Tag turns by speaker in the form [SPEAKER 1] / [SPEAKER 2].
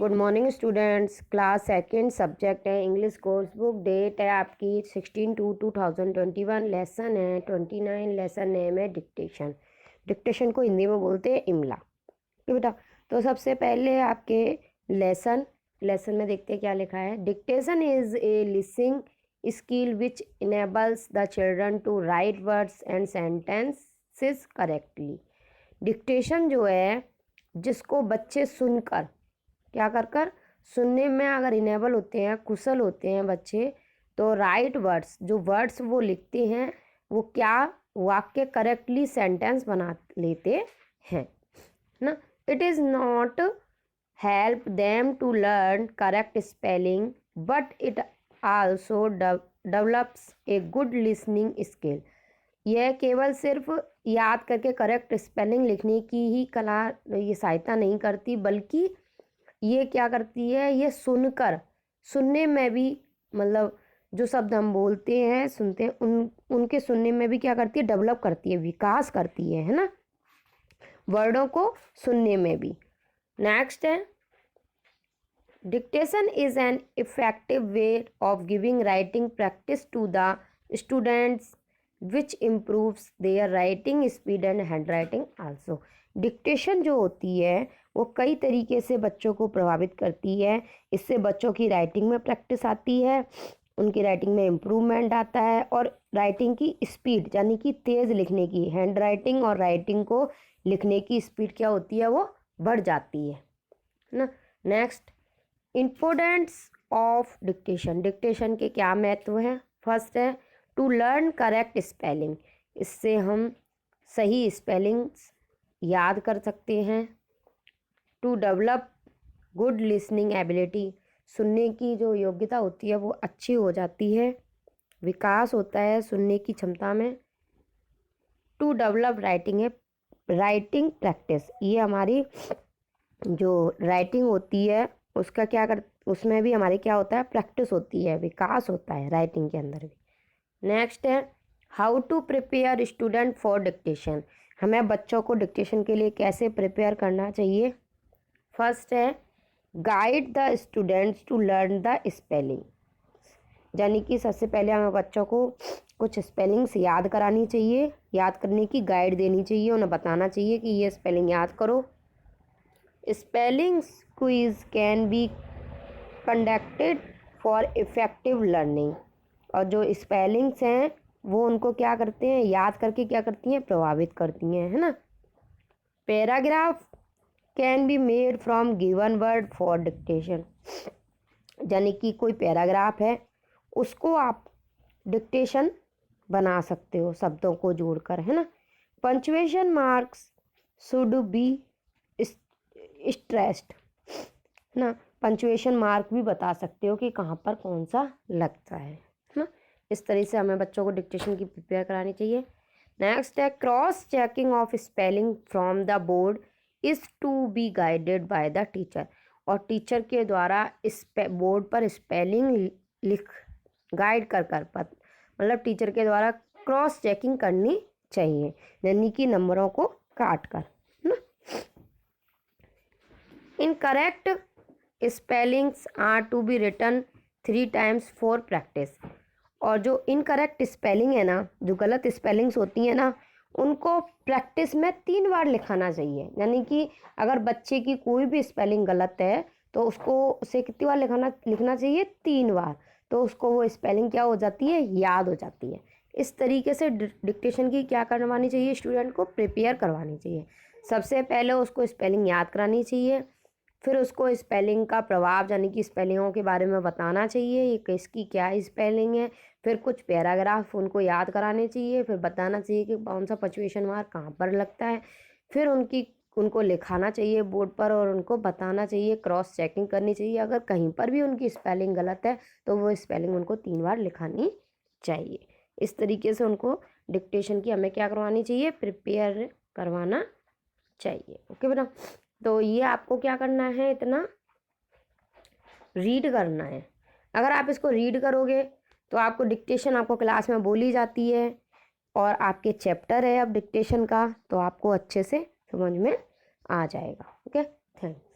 [SPEAKER 1] Good morning students. Class second subject है English course book. Date है आपकी 16/2/2021। Lesson है 29। लेसन नेम है डिक्टेशन। डिक्टेशन को हिंदी में बोलते हैं इमला। ठीक बेटा, तो सबसे पहले आपके लेसन में देखते हैं क्या लिखा है। Dictation is a listening skill which enables the children to write words and sentences correctly. Dictation जो है जिसको बच्चे सुनकर क्या कर सुनने में अगर इनेबल होते हैं, कुशल होते हैं बच्चे, तो राइट वर्ड्स जो वर्ड्स वो लिखते हैं वो क्या वाक्य करेक्टली सेंटेंस बना लेते हैं ना। It is not help them to learn correct spelling but it also develops a good listening skill. यह केवल सिर्फ याद करके करेक्ट स्पेलिंग लिखने की ही कला ये सहायता नहीं करती, बल्कि ये क्या करती है, ये सुनने में भी, मतलब जो शब्द हम बोलते हैं सुनते हैं उनके सुनने में भी क्या करती है, डेवलप करती है, विकास करती है ना, वर्डों को सुनने में भी। नेक्स्ट है dictation is an effective way of giving writing practice to the students which improves their writing speed and hand writing also. Dictation जो होती है वो कई तरीके से बच्चों को प्रभावित करती है। इससे बच्चों की राइटिंग में प्रैक्टिस आती है, उनकी राइटिंग में इम्प्रूवमेंट आता है, और राइटिंग की स्पीड यानी कि तेज़ लिखने की, हैंड राइटिंग और राइटिंग को लिखने की स्पीड क्या होती है, वो बढ़ जाती है ना। Next, importance of dictation. Dictation के क्या महत्व हैं। फर्स्ट है टू लर्न करेक्ट स्पेलिंग। इससे हम सही स्पेलिंग्स याद कर सकते हैं। To develop good listening ability. सुनने की जो योग्यता होती है वो अच्छी हो जाती है, विकास होता है सुनने की क्षमता में। To develop writing practice. ये हमारी जो राइटिंग होती है उसका उसमें भी हमारी क्या होता है, प्रैक्टिस होती है, विकास होता है राइटिंग के अंदर भी। नेक्स्ट है how to prepare student for dictation. हमें बच्चों को डिक्टेशन के लिए कैसे प्रिपेयर करना चाहिए। फर्स्ट है guide the students to learn the spelling. यानी कि सबसे पहले हमें बच्चों को कुछ स्पेलिंग्स याद करानी चाहिए, याद करने की गाइड देनी चाहिए, उन्हें बताना चाहिए कि ये स्पेलिंग याद करो। Spellings quiz can be conducted for effective learning. और जो स्पेलिंग्स हैं वो उनको क्या करते हैं, याद करके क्या करती हैं, प्रभावित करती हैं, है ना। Paragraph can be made from given word for dictation. यानी कि कोई पैराग्राफ है उसको आप डिक्टेशन बना सकते हो शब्दों को जोड़कर, है ना। Punctuation marks should be stressed ना। पंचुएशन मार्क भी बता सकते हो कि कहाँ पर कौन सा लगता है ना। इस तरह से हमें बच्चों को डिक्टेशन की प्रिपेयर करानी चाहिए। नेक्स्ट है cross checking of spelling from the board is to be guided by the teacher. और टीचर के द्वारा इस बोर्ड पर स्पेलिंग लिख गाइड कर मतलब टीचर के द्वारा क्रॉस चेकिंग करनी चाहिए, यानी कि नंबरों को काट कर ना। Incorrect spellings are to be written 3 times for practice. और जो इनकरेक्ट स्पेलिंग है ना, जो गलत स्पेलिंग्स होती हैं ना, उनको प्रैक्टिस में 3 बार लिखाना चाहिए। यानी कि अगर बच्चे की कोई भी स्पेलिंग गलत है तो उसे कितनी बार लिखना चाहिए, 3 बार। तो उसको वो स्पेलिंग क्या हो जाती है, याद हो जाती है। इस तरीके से डिक्टेशन की क्या करवानी चाहिए, स्टूडेंट को प्रिपेयर करवानी चाहिए। सबसे पहले उसको स्पेलिंग याद करानी चाहिए, फिर उसको स्पेलिंग का प्रभाव यानी कि स्पेलिंगों के बारे में बताना चाहिए, ये किसकी क्या स्पेलिंग है। फिर कुछ पैराग्राफ उनको याद कराने चाहिए, फिर बताना चाहिए कि कौन सा पंचुएशन मार्क कहाँ पर लगता है। फिर उनको लिखाना चाहिए बोर्ड पर और उनको बताना चाहिए, क्रॉस चेकिंग करनी चाहिए। अगर कहीं पर भी उनकी स्पेलिंग गलत है तो वो स्पेलिंग उनको 3 बार लिखानी चाहिए। इस तरीके से उनको डिक्टेशन की हमें क्या करवानी चाहिए, प्रिपेयर करवाना चाहिए। ओके बेटा, तो ये आपको क्या करना है, इतना रीड करना है। अगर आप इसको रीड करोगे तो आपको डिक्टेशन आपको क्लास में बोली जाती है और आपके चैप्टर है अब डिक्टेशन का, तो आपको अच्छे से समझ में आ जाएगा। Okay, thanks.